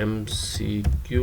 MCQ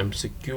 MCQ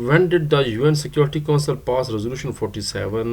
When did the UN Security Council pass Resolution 47,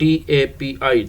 TAPI,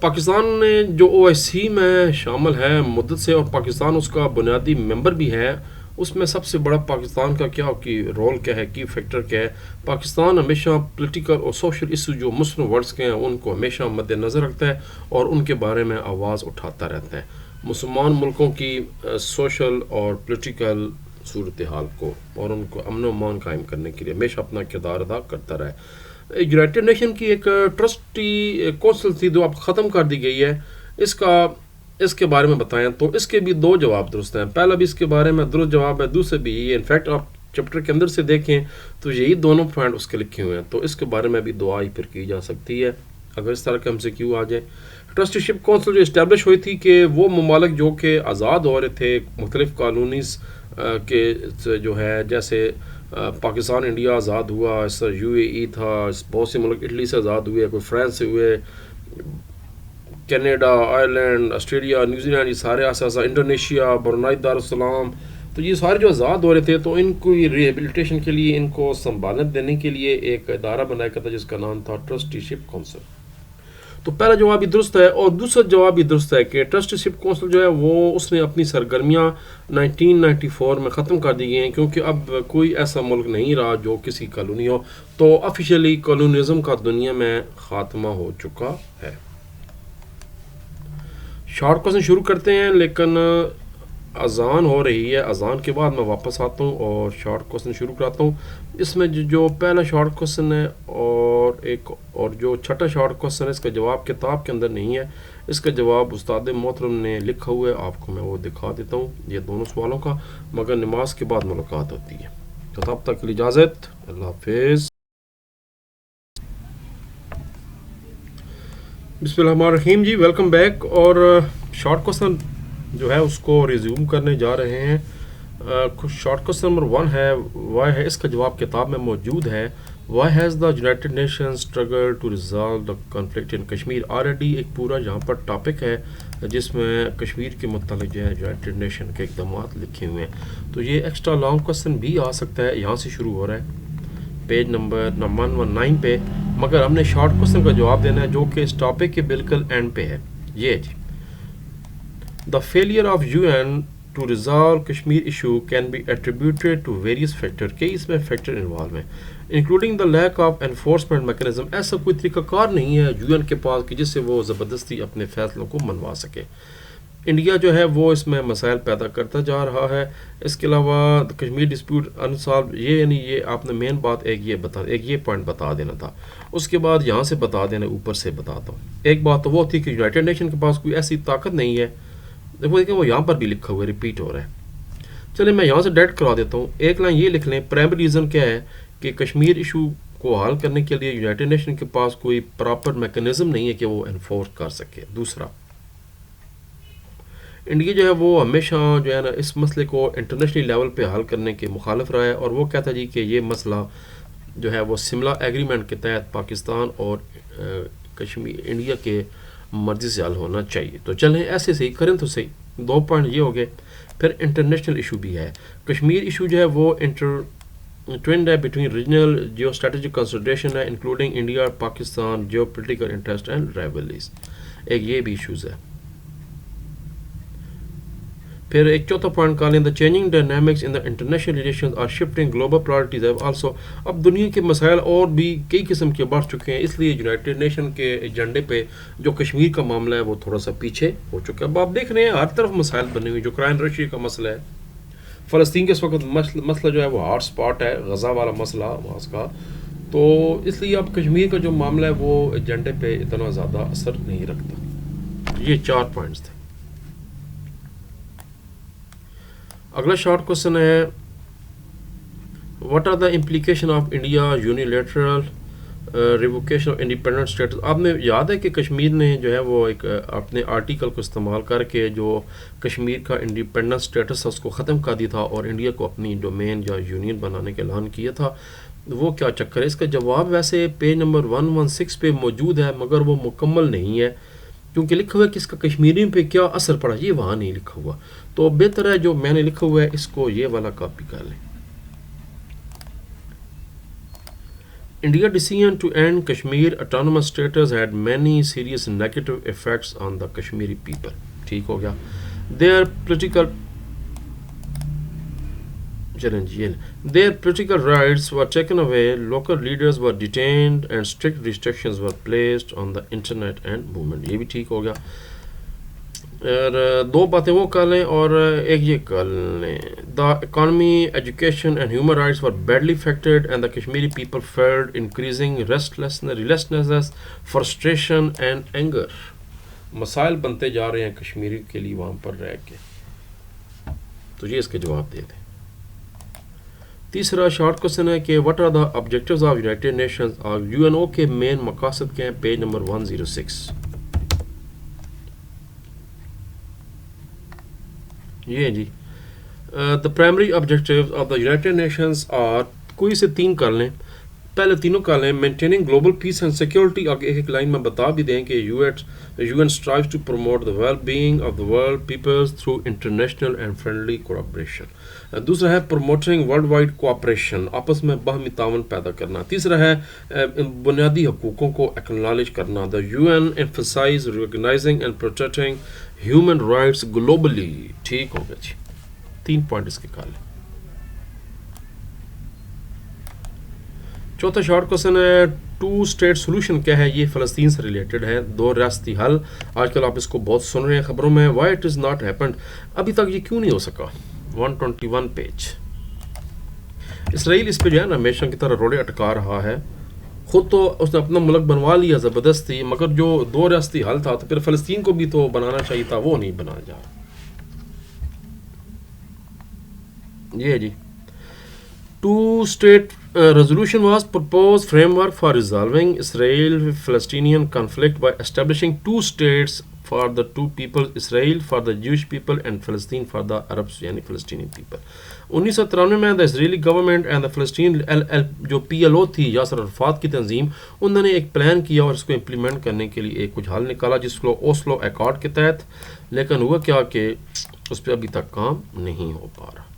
Pakistan نے جو او آئی سی میں شامل ہے مدت سے اور پاکستان اس کا بنیادی ممبر بھی ہے، اس میں سب سے بڑا پاکستان کا کیا کی رول کیا ہے، کی فیکٹر کیا ہے؟ پاکستان ہمیشہ پولیٹیکل اور سوشل ایشو جو مسلم ورڈز کے ہیں ان کو ہمیشہ مد نظر رکھتا ہے اور ان کے بارے میں آواز اٹھاتا رہتا ہے، مسلمان ملکوں کی سوشل اور پولیٹیکل صورتحال کو اور ان کو امن و امان قائم کرنے کے لیے ہمیشہ اپنا کردار ادا کرتا رہا ہے۔ یونائٹڈ نیشن کی ایک ٹرسٹی کونسل تھی جو اب ختم کر دی گئی ہے، اس کے بارے میں بتائیں تو اس کے بھی دو جواب درست ہیں۔ پہلا بھی اس کے بارے میں درست جواب ہے، دوسرے بھی یہ انفیکٹ آپ چیپٹر کے اندر سے دیکھیں تو یہی دونوں پوائنٹ اس کے لکھے ہوئے ہیں، تو اس کے بارے میں بھی دعا ہی پھر کی جا سکتی ہے اگر اس طرح کے ہم سے کیوں آ جائے۔ ٹرسٹی شپ کونسل جو اسٹیبلش ہوئی تھی کہ وہ ممالک جو کہ آزاد ہو رہے تھے مختلف کالونیز کے جو ہے، جیسے پاکستان انڈیا آزاد ہوا، اس یو اے ای تھا، بہت سے ملک اٹلی سے آزاد ہوئے، کوئی فرانس سے ہوئے، Canada, Ireland, Australia, New Zealand, یہ سارے ایسا انڈونیشیا، برونائی دارالسلام، تو یہ سارے جو آزاد ہو رہے تھے تو ان کو ریہیبلیٹیشن کے لیے، ان کو سنبھالت دینے کے لیے ایک ادارہ بنایا گیا تھا جس کا نام تھا ٹرسٹی شپ کونسل۔ تو پہلا جواب بھی درست ہے اور دوسرا جواب بھی درست ہے کہ ٹرسٹی شپ کونسل جو ہے وہ اس نے اپنی سرگرمیاں 1994 میں ختم کر دی گئی ہیں، کیونکہ اب کوئی ایسا ملک نہیں رہا جو کسی کالونی ہو، تو آفیشیلی کالونیزم کا دنیا میں خاتمہ ہو چکا ہے۔ شارٹ کوسچن شروع کرتے ہیں، لیکن اذان ہو رہی ہے، اذان کے بعد میں واپس آتا ہوں اور شارٹ کوسچن شروع کراتا ہوں۔ اس میں جو پہلا شارٹ کوسچن ہے اور جو چھٹا شارٹ کوسچن ہے، اس کا جواب کتاب کے اندر نہیں ہے، اس کا جواب استاد محترم نے لکھا ہوا ہے، آپ کو میں وہ دکھا دیتا ہوں یہ دونوں سوالوں کا، مگر نماز کے بعد ملاقات ہوتی ہے، تو تب تک کے لیے اجازت، اللہ حافظ۔ بسم اللہ الرحمن الرحیم جی، ویلکم بیک۔ اور شارٹ کوسچن جو ہے اس کو ریزیوم کرنے جا رہے ہیں۔ شارٹ کوسچن نمبر 1 ہے وائی ہے، اس کا جواب کتاب میں موجود ہے۔ Why has the United Nation struggle to resolve the conflict in Kashmir? Already ایک پورا یہاں پر ٹاپک ہے جس میں کشمیر کے متعلق جو ہے یونائٹڈ نیشن کے اقدامات لکھے ہوئے ہیں، تو یہ ایکسٹرا لانگ کوسچن بھی آ سکتا ہے، یہاں سے شروع ہو رہا ہے پیج نمبر 119 پہ، مگر ہم نے شارٹ کوسچن کا جواب دینا ہے جو کہ اس ٹاپک کے بالکل اینڈ پہ ہے۔ یہ جی، The failure of UN to resolve Kashmir issue can be attributed to various factors، کئی اس میں فیکٹر انوالو ہیں، including the lack of enforcement mechanism. ایسا کوئی طریقہ کار نہیں ہے یو این کے پاس کہ جس سے وہ زبردستی اپنے فیصلوں کو منوا سکے۔ انڈیا جو ہے وہ اس میں مسائل پیدا کرتا جا رہا ہے۔ اس کے علاوہ کشمیر ڈسپیوٹ انسالو، یہ یعنی یہ آپ نے مین بات ایک یہ پوائنٹ بتا دینا تھا، اس کے بعد یہاں سے بتا دینا، اوپر سے بتاتا ہوں۔ ایک بات تو وہ تھی کہ یونائٹڈ نیشن کے پاس کوئی ایسی طاقت نہیں ہے، دیکھو وہ یہاں پر بھی لکھا ہوا ہے، ریپیٹ ہو رہا ہے۔ چلے میں یہاں سے ڈائریکٹ کرا دیتا ہوں، ایک لائن یہ لکھ لیں، پرائمری ریزن کیا ہے کہ کشمیر ایشو کو حل کرنے کے لیے یونائٹڈ نیشن کے پاس کوئی پراپر میکانزم نہیں ہے کہ وہ انفورس کر سکے۔ دوسرا، انڈیا جو ہے وہ ہمیشہ جو ہے نا اس مسئلے کو انٹرنیشنل لیول پہ حل کرنے کے مخالف رہا ہے، اور وہ کہتا ہے جی کہ یہ مسئلہ جو ہے وہ سملا ایگریمنٹ کے تحت پاکستان اور کشمیر انڈیا کے مرضی سے حل ہونا چاہیے۔ تو چلیں ایسے صحیح کریں تو صحیح، 2 پوائنٹ یہ ہو گئے۔ پھر انٹرنیشنل ایشو بھی ہے، کشمیر ایشو جو ہے وہ انٹرٹوائنڈ ہے between regional geo strategic consideration ہے، including India, Pakistan, geo political interest and rivalries, ایک یہ بھی ایشوز ہے۔ پھر ایک چوتھا پوائنٹ کہا لیں، the changing dynamics in the international relations or shifting global priorities have also, اب دنیا کے مسائل اور بھی کئی قسم کے بڑھ چکے ہیں، اس لیے یونائٹڈ نیشن کے ایجنڈے پہ جو کشمیر کا معاملہ ہے وہ تھوڑا سا پیچھے ہو چکا ہے۔ اب آپ دیکھ رہے ہیں ہر طرف مسائل بنے ہوئے، جو یوکرائن رشیا کا مسئلہ ہے، فلسطین کے اس وقت مسئلہ جو ہے وہ ہاٹ سپاٹ ہے، غزہ والا مسئلہ وہاں کا، تو اس لیے اب کشمیر کا جو معاملہ ہے وہ ایجنڈے پہ اتنا زیادہ اثر نہیں رکھتا۔ یہ 4 پوائنٹس تھے۔ اگلا شارٹ کوسچن ہے، what are the implication of India unilateral revocation of independent status? آپ نے یاد ہے کہ کشمیر نے جو ہے وہ ایک اپنے آرٹیکل کو استعمال کر کے جو کشمیر کا انڈیپینڈنٹ اسٹیٹس اس کو ختم کر دیا تھا اور انڈیا کو اپنی ڈومین یا یونین بنانے کا اعلان کیا تھا، وہ کیا چکر ہے؟ اس کا جواب ویسے پیج نمبر 116 پہ موجود ہے، مگر وہ مکمل نہیں ہے، کیونکہ لکھا ہوا ہے کہ اس کا کشمیری پہ کیا اثر پڑا، یہ وہاں نہیں لکھا ہوا، تو بہتر ہے جو میں نے لکھا ہوا ہے اس کو یہ والا کاپی کر لیں۔ India decision to end Kashmir autonomous status had many serious negative effects on the Kashmiri people. ٹھیک ہو گیا. Their political their political rights were taken away, local leaders were detained, and strict restrictions were placed on the internet and movement. یہ بھی ٹھیک ہو گیا. اور دو باتیں وہ کر لیں اور ایک یہ کر لیں. The economy, education and human rights were badly affected and the Kashmiri people felt increasing restlessness, frustration and anger. مسائل بنتے جا رہے ہیں کشمیری کے لیے وہاں پر رہ کے. تو یہ اس کے جواب دے دیں. تیسرا شارٹ کوشچن ہے کہ what are the objectives of United Nations اور UNO کے مین مقاصد کے ہیں. Page number 106. یہ جی the primary objectives of the United Nations are, کوئی سے تین کر لیں, پہلے تینوں کر لیں. maintaining global peace and security, آگے ایک لائن میں بتا بھی دیں کہ UN strives to promote the well-being of the world peoples through international and friendly cooperation. دوسرا ہے promoting worldwide cooperation, آپس میں باہمی تعاون پیدا کرنا. تیسرا ہے بنیادی حقوقوں کو acknowledge کرنا. The UN emphasize recognizing and protecting human rights globally. ٹھیک ہوگا جی, 3 پوائنٹ اس کے کر لیں. چوتھا شارٹ کوشچن ہے 2 اسٹیٹ سولوشن کیا ہے. یہ فلسطین سے ریلیٹڈ ہے, 2 ریاستی حل. آج کل آپ اس کو بہت سن رہے ہیں خبروں میں. Why it is not happened, ابھی تک یہ کیوں نہیں ہو سکا. 121 پیج. اسرائیل اس پہ جو ہے نا ہمیشہ کی طرح روڑے اٹکا رہا ہے. خود تو اس نے اپنا ملک بنوا لیا زبردستی, مگر جو 2 ریاستی حل تھا تو پھر فلسطین کو بھی تو بنانا چاہیے تھا, وہ نہیں بنایا جا رہا. یہ جی 2-state resolution was proposed framework for resolving Israel-Palestinian conflict by establishing 2 states for the 2 people, Israel for the Jewish people and Palestine for the Arabs یعنی Palestinian people. 1993 میں the Israeli government and the Palestinian جو PLO تھی یاسر عرفات کی تنظیم, انہوں نے ایک plan کیا اور اس کو امپلیمنٹ کرنے کے لیے ایک کچھ حل نکالا جس کو اوسلو ایکارڈ کے تحت. لیکن ہوا کیا کہ اس پہ ابھی تک کام نہیں ہو پا رہا.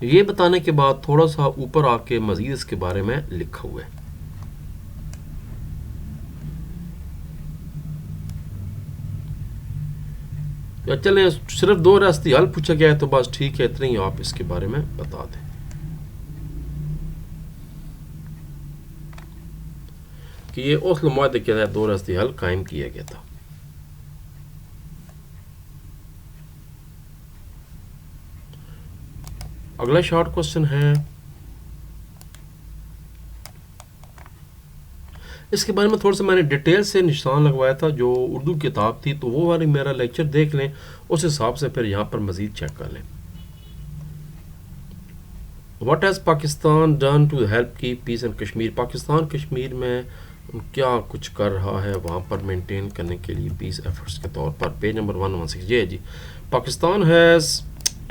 یہ بتانے کے بعد تھوڑا سا اوپر آ کے مزید اس کے بارے میں لکھا ہوا ہے. یا چلیں صرف 2 ریاستی حل پوچھا گیا ہے تو بس ٹھیک ہے, اتنا ہی آپ اس کے بارے میں بتا دیں کہ یہ اوسلو معاہدے کے تحت 2 ریاستی حل قائم کیا گیا تھا. اگلا شارٹ کوشچن ہے, اس کے بارے میں تھوڑا سا میں نے ڈیٹیل سے نشان لگوایا تھا, جو اردو کتاب تھی تو وہ والی میرا لیکچر دیکھ لیں, اس حساب سے پھر یہاں پر مزید چیک کر لیں. What has Pakistan done to help keep peace in Kashmir, Pakistan Kashmir میں کیا کچھ کر رہا ہے وہاں پر مینٹین کرنے کے لیے پیس ایفرٹس کے طور پر. Page number 116. یہ جی Pakistan has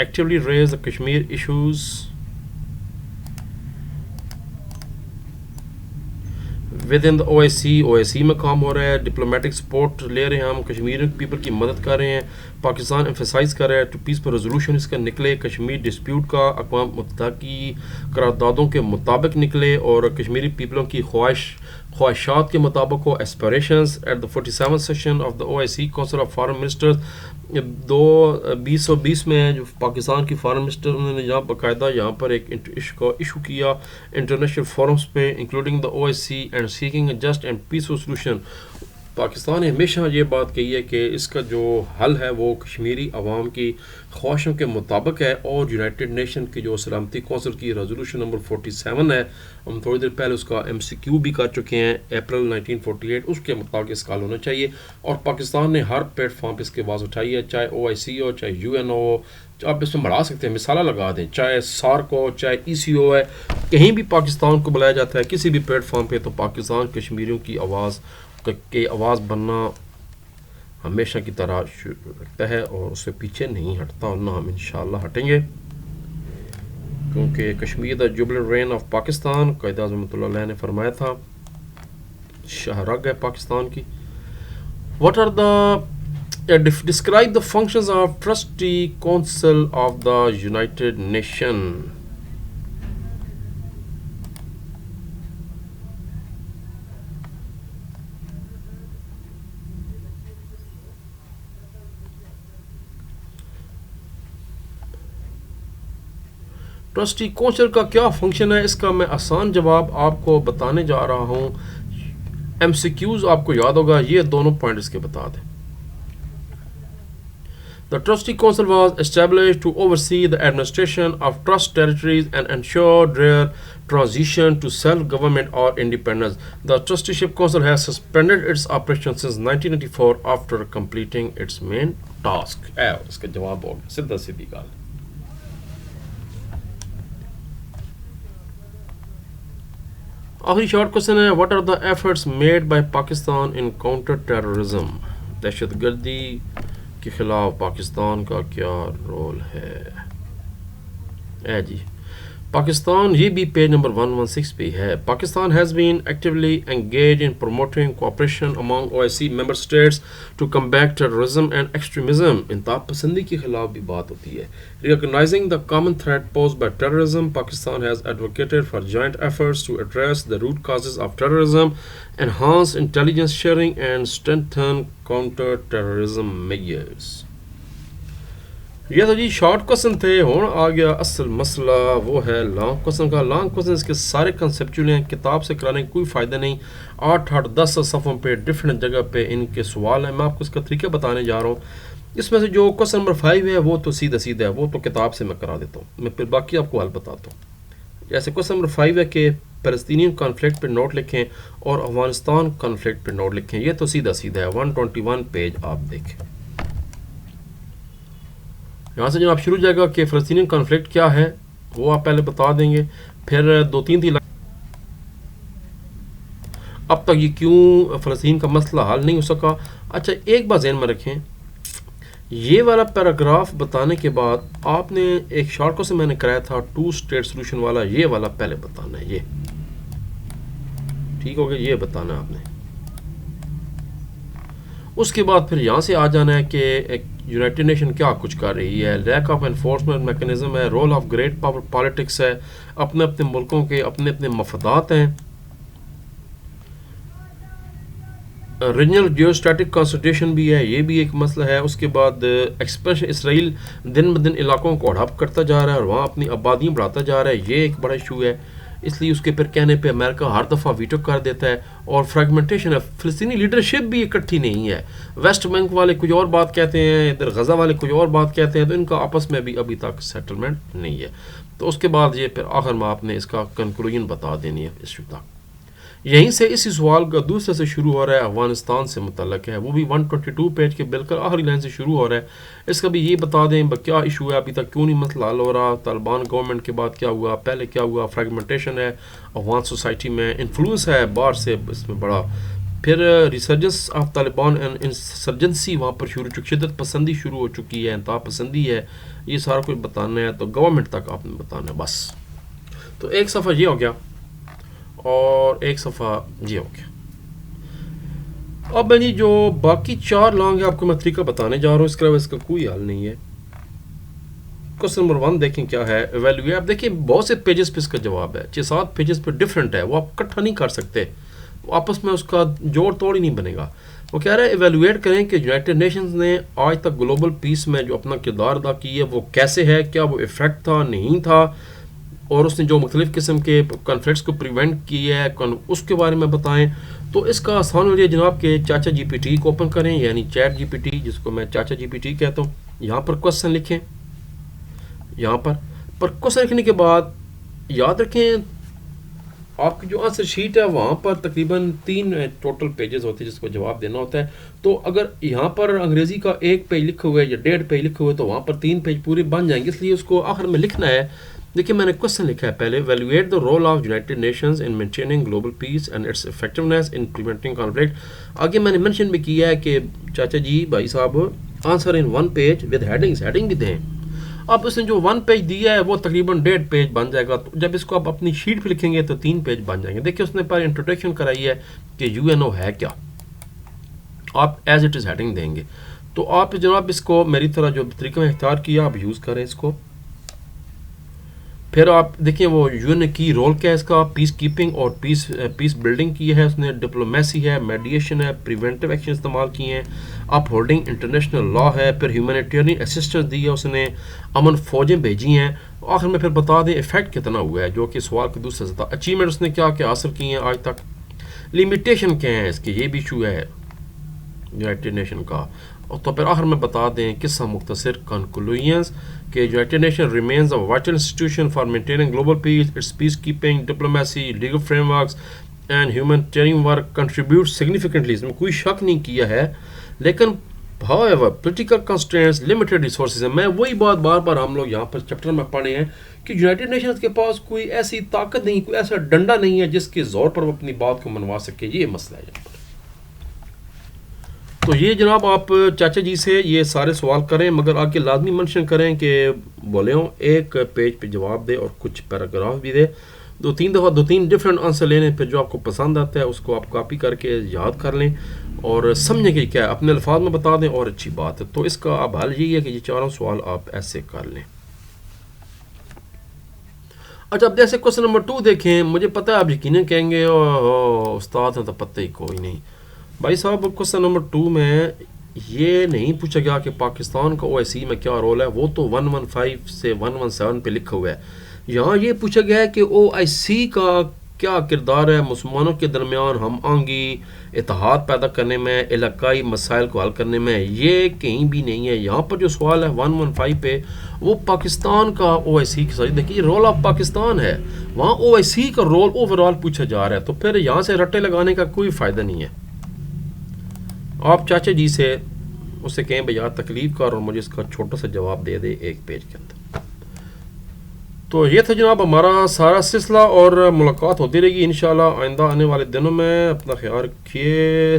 actively raise the Kashmir issues within the OIC میں کام ہو رہا ہے. ڈپلومیٹک سپورٹ لے رہے ہیں ہم, کشمیری پیپل کی مدد کر رہے ہیں. پاکستان ایمفیسائز کر رہا ہے ٹو پیس پر ریزولوشن اس کا نکلے, کشمیر ڈسپیوٹ کا اقوام متحدہ کی قراردادوں کے مطابق نکلے اور کشمیری پیپلوں کی خواہشات کے مطابق ہو. Aspirations at the 47 session of the OIC council of foreign ministers 2020 میں جو پاکستان کی فارن منسٹر انہوں نے یہاں باقاعدہ یہاں پر ایک ایشو کیا انٹرنیشنل فورمز پہ including the OIC and seeking a just and peaceful solution. Pakistan نے ہمیشہ یہ بات کہی ہے کہ اس کا جو حل ہے وہ کشمیری عوام کی خواہشوں کے مطابق ہے, اور یونائٹڈ نیشن کی جو سلامتی کونسل کی ریزولوشن نمبر 47 ہے, ہم تھوڑی دیر پہلے اس کا MCQ بھی کر چکے ہیں, اپریل 1948, اس کے مطابق اس کا حل ہونا چاہیے. اور پاکستان نے ہر پلیٹ فارم پہ اس کے آواز اٹھائی ہے, چاہے OIC ہو, چاہے UN ہو, آپ اس میں بڑھا سکتے ہیں, مثالہ لگا دیں, چاہے SARC ہو, چاہے ECO ہے, کہیں بھی پاکستان کو بلایا جاتا ہے کسی بھی پلیٹ فارم پہ, تو پاکستان کشمیریوں کی آواز بننا ہمیشہ کی طرح رکھتا ہے اور اس سے پیچھے نہیں ہٹتا, اور نہ ہم انشاءاللہ ہٹیں گے, کیونکہ کشمیر دا Jubilant rain of Pakistan Quaid Azam رحمۃ اللہ علیہ نے فرمایا تھا, شاہ رگ ہے پاکستان کی. What are the describe the functions of trustee council of the United Nation. Trustee council کا کیا فنکشن ہے، اس کا میں آسان جواب آپ کو بتانے جا رہا ہوں. ایم سی کیوز آپ کو یاد ہوگا، یہ دونوں پوائنٹ اس کے بتا دیں. The Trustee Council was established to oversee the administration of trust territories and ensure their transition to self-government or independence. The Trusteeship Council has suspended its operations since 1994 after completing its main task. اس کا جواب ہو گیا، سیدھا سیدھی گال. آخری short question ہے، what are the efforts made by Pakistan in counter terrorism؟ دہشت گردی کے خلاف پاکستان کا کیا رول ہے جی. پاکستان، یہ بھی پیج نمبر 116 پہ ہے. Pakistan has been actively engaged in promoting cooperation among OIC member states to combat terrorism and extremism. انتہا پسندی کے خلاف بھی بات ہوتی ہے. Recognizing the common threat posed by terrorism, Pakistan has advocated for joint efforts to address the root causes of terrorism, enhance intelligence sharing and strengthen counter-terrorism measures. یہ تو جی شارٹ کوشچن تھے. ہوں آ گیا اصل مسئلہ، وہ ہے لانگ کوشچن کا. لانگ کوشچن اس کے سارے کنسیپچول ہیں، کتاب سے کرانے کا کوئی فائدہ نہیں. 8-10 صفحوں پہ ڈفرینٹ جگہ پہ ان کے سوال ہیں. میں آپ کو اس کا طریقہ بتانے جا رہا ہوں. اس میں سے جو کوشچن نمبر 5 ہے وہ تو سیدھا سیدھا ہے، وہ تو کتاب سے میں کرا دیتا ہوں. میں پھر باقی آپ کو حل بتاتا ہوں. جیسے کوشچن نمبر 5 ہے کہ فلسطینین کانفلکٹ پہ نوٹ لکھیں اور افغانستان کانفلکٹ پہ نوٹ لکھیں. یہ تو سیدھا سیدھا ہے. 121 پیج آپ دیکھیں. یہاں سے جناب شروع جائے گا کہ فلسطینی کانفلکٹ کیا ہے، وہ آپ پہلے بتا دیں گے. پھر 2-3 تھی اب تک یہ کیوں فلسطین کا مسئلہ حل نہیں ہو سکا. اچھا ایک بات ذہن میں رکھیں، یہ والا پیراگراف بتانے کے بعد آپ نے ایک شارٹ کو سے میں نے کرایا تھا 2 اسٹیٹ سولوشن والا، یہ والا پہلے بتانا ہے. یہ ٹھیک ہو گیا، یہ بتانا ہے آپ نے. اس کے بعد پھر یہاں سے آ جانا ہے کہ یونائٹڈ نیشن کیا کچھ کر رہی ہے، لیک آف انفورسمنٹ میکنزم ہے، role of great power politics ہے، اپنے اپنے ملکوں کے اپنے اپنے مفادات ہیں، ریجنل جیو اسٹیٹک کانسنٹریشن بھی ہے، یہ بھی ایک مسئلہ ہے. اس کے بعد ایکسپینشن، اسرائیل دن بدن علاقوں کو ہڑپ کرتا جا رہا ہے اور وہاں اپنی آبادیاں بڑھاتا جا رہا ہے، یہ ایک بڑا ایشو ہے. اس لیے اس کے پھر کہنے پہ امریکہ ہر دفعہ ویٹو کر دیتا ہے. اور فریگمنٹیشن ہے، فلسطینی لیڈرشپ بھی اکٹھی نہیں ہے. ویسٹ بینک والے کچھ اور بات کہتے ہیں، ادھر غزہ والے کچھ اور بات کہتے ہیں، تو ان کا آپس میں بھی ابھی تک سیٹلمنٹ نہیں ہے. تو اس کے بعد یہ پھر آخر میں آپ نے اس کا کنکلوژن بتا دینی ہے اس تک. یہیں سے اسی سوال کا دوسرے سے شروع ہو رہا ہے، افغانستان سے متعلق ہے، وہ بھی 122 پیج کے بالکل آخری لائن سے شروع ہو رہا ہے. اس کا بھی یہ بتا دیں کیا ایشو ہے، ابھی تک کیوں نہیں مسئلہ حل ہو رہا، طالبان گورنمنٹ کے بعد کیا ہوا، پہلے کیا ہوا، فریگمنٹیشن ہے افغان سوسائٹی میں، انفلوئنس ہے باہر سے اس میں بڑا، پھر resurgence of Taliban and insurgency وہاں پر شدت پسندی شروع ہو چکی ہے، انتہا پسندی ہے. یہ سارا کچھ بتانا ہے تو گورنمنٹ تک آپ نے بتانا ہے بس. تو ایک صفحہ یہ ہو گیا اور ایک صفحہ یہ ہو گیا. اب جی جو باقی 4 لانگ ہے آپ کو میں طریقہ بتانے جا رہا ہوں، اس کے علاوہ اس کا کوئی حل نہیں ہے. کوشچن نمبر 1 دیکھیں کیا ہے، ایویلویٹ. آپ دیکھیں بہت سے پیجز پہ اس کا جواب ہے، 6-7 پیجز پہ ڈفرینٹ ہے، وہ آپ اکٹھا نہیں کر سکتے، آپس میں اس کا جوڑ توڑ ہی نہیں بنے گا. وہ کہہ رہا ہے ایویلویٹ کریں کہ یونائٹڈ نیشنز نے آج تک گلوبل پیس میں جو اپنا کردار ادا کی ہے وہ کیسے ہے، کیا وہ افیکٹ تھا نہیں تھا، اور اس نے جو مختلف قسم کے کانفلکٹس کو پریونٹ کیا ہے اس کے بارے میں بتائیں. تو اس کا آسان ہو جائے جناب کہ چاچا جی پی ٹی کو اوپن کریں، یعنی چیٹ جی پی ٹی جس کو میں چاچا جی پی ٹی کہتا ہوں. یہاں پر کوشچن لکھیں، یہاں پر کوشچن لکھنے کے بعد یاد رکھیں آپ کی جو آنسر شیٹ ہے وہاں پر تقریباً 3 ٹوٹل پیجز ہوتے ہیں جس کو جواب دینا ہوتا ہے. تو اگر یہاں پر انگریزی کا 1 پیج لکھا ہوا ہے یا 1.5 پیج لکھے ہوئے تو وہاں پر 3 پیج پورے بن جائیں گے، اس لیے اس کو آخر میں لکھنا ہے. دیکھیں میں نے کوشچن لکھا ہے پہلے، evaluate the role of United Nations in maintaining global peace and its effectiveness in preventing conflict. آگے میں نے مینشن بھی کیا ہے کہ چاچا جی بھائی صاحب answer in 1 page with headings, heading بھی دیں. اب اس نے جو 1 پیج دیا ہے وہ تقریباً 1.5 پیج بن جائے گا. تو جب اس کو آپ اپنی شیٹ پہ لکھیں گے تو 3 پیج بن جائیں گے. دیکھیں اس نے پر انٹروڈکشن کرائی ہے کہ یو این او ہے کیا، آپ ایز اٹ از ہیڈنگ دیں گے. تو آپ جناب اس کو میری طرح جو طریقہ میں اختیار کیا آپ یوز کریں اس کو. پھر آپ دیکھیں وہ یو این کی رول کیا ہے اس کا، پیس کیپنگ اور پیس بلڈنگ کی ہے اس نے، ڈپلومیسی ہے، میڈیشن ہے، پریونٹیو ایکشن استعمال کیے ہیں، اپ ہولڈنگ انٹرنیشنل لا ہے، پھر ہیومینیٹیرین اسسٹنس دی ہے اس نے، امن فوجیں بھیجی ہیں، آخر میں پھر بتا دیں ایفیکٹ کتنا ہوا ہے، جو کہ سوال کے دوسرے تھا، اچیومنٹ اس نے کیا کیا حاصل کی ہیں آج تک، لمیٹیشن کیا ہیں اس کی، یہ بھی ایشو ہے یونائٹڈ نیشن کا، اور تو پھر آخر میں بتا دیں قصہ مختصر کنکلوژنز کہ United Nation remains a vital institution for maintaining global peace, its peace keeping, diplomacy, legal frameworks and humanitarian work contribute significantly, اس میں کوئی شک نہیں کیا ہے، لیکن however political constraints limited resources ہیں. میں وہی بات بار بار ہم لوگ یہاں پر چیپٹر میں پڑھے ہیں کہ یونائٹڈ نیشنز کے پاس کوئی ایسی طاقت نہیں، کوئی ایسا ڈنڈا نہیں ہے جس کے زور پر وہ اپنی بات کو منوا سکے، یہ مسئلہ ہے یہاں پر. تو یہ جناب آپ چاچا جی سے یہ سارے سوال کریں، مگر آ کے لازمی منشن کریں کہ بولے ہوں، ایک پیج پہ جواب دے اور کچھ پیراگراف بھی دے، دو تین ڈفرینٹ آنسر لینے، پھر جو آپ کو پسند آتا ہے اس کو آپ کاپی کر کے یاد کر لیں اور سمجھیں کہ کیا ہے، اپنے الفاظ میں بتا دیں اور اچھی بات ہے. تو اس کا اب حل یہی ہے کہ یہ چاروں سوال آپ ایسے کر لیں. اچھا اب جیسے کوشچن نمبر 2 دیکھیں، مجھے پتہ ہے آپ یقیناً کہیں گے استاد ہیں تو پتہ ہی کوئی نہیں. بھائی صاحب کوشچن نمبر 2 میں یہ نہیں پوچھا گیا کہ پاکستان کا او آئی سی میں کیا رول ہے، وہ تو 115 سے 117 پہ لکھا ہوا ہے. یہاں یہ پوچھا گیا ہے کہ او آئی سی کا کیا کردار ہے مسلمانوں کے درمیان ہم آہنگی، اتحاد پیدا کرنے میں، علاقائی مسائل کو حل کرنے میں. یہ کہیں بھی نہیں ہے. یہاں پر جو سوال ہے 115 پہ وہ پاکستان کا او آئی سی کے ساتھ، دیکھیے رول آف پاکستان ہے، وہاں او آئی سی کا رول اوور آل پوچھا جا رہا ہے، تو پھر یہاں سے رٹے لگانے کا کوئی فائدہ نہیں ہے. آپ چاچا جی سے اس سے کہیں بھیا تکلیف کر اور مجھے اس کا چھوٹا سا جواب دے دے ایک پیج کے اندر. تو یہ تھا جناب ہمارا سارا سلسلہ، اور ملاقات ہوتی رہے گی انشاءاللہ آئندہ آنے والے دنوں میں. اپنا خیال رکھیے،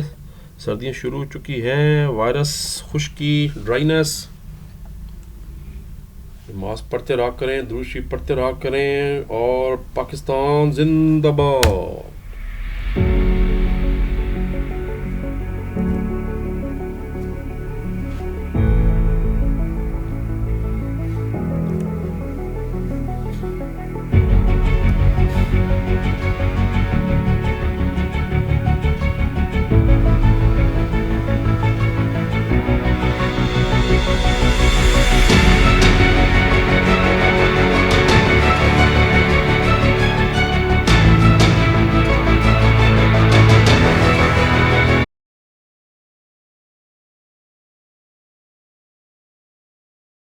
سردیاں شروع ہو چکی ہیں، وائرس، خشکی، ڈرائینس، نماز پڑھتے رہا کریں، درود شریف پڑھتے رہا کریں، اور پاکستان زندہ باد.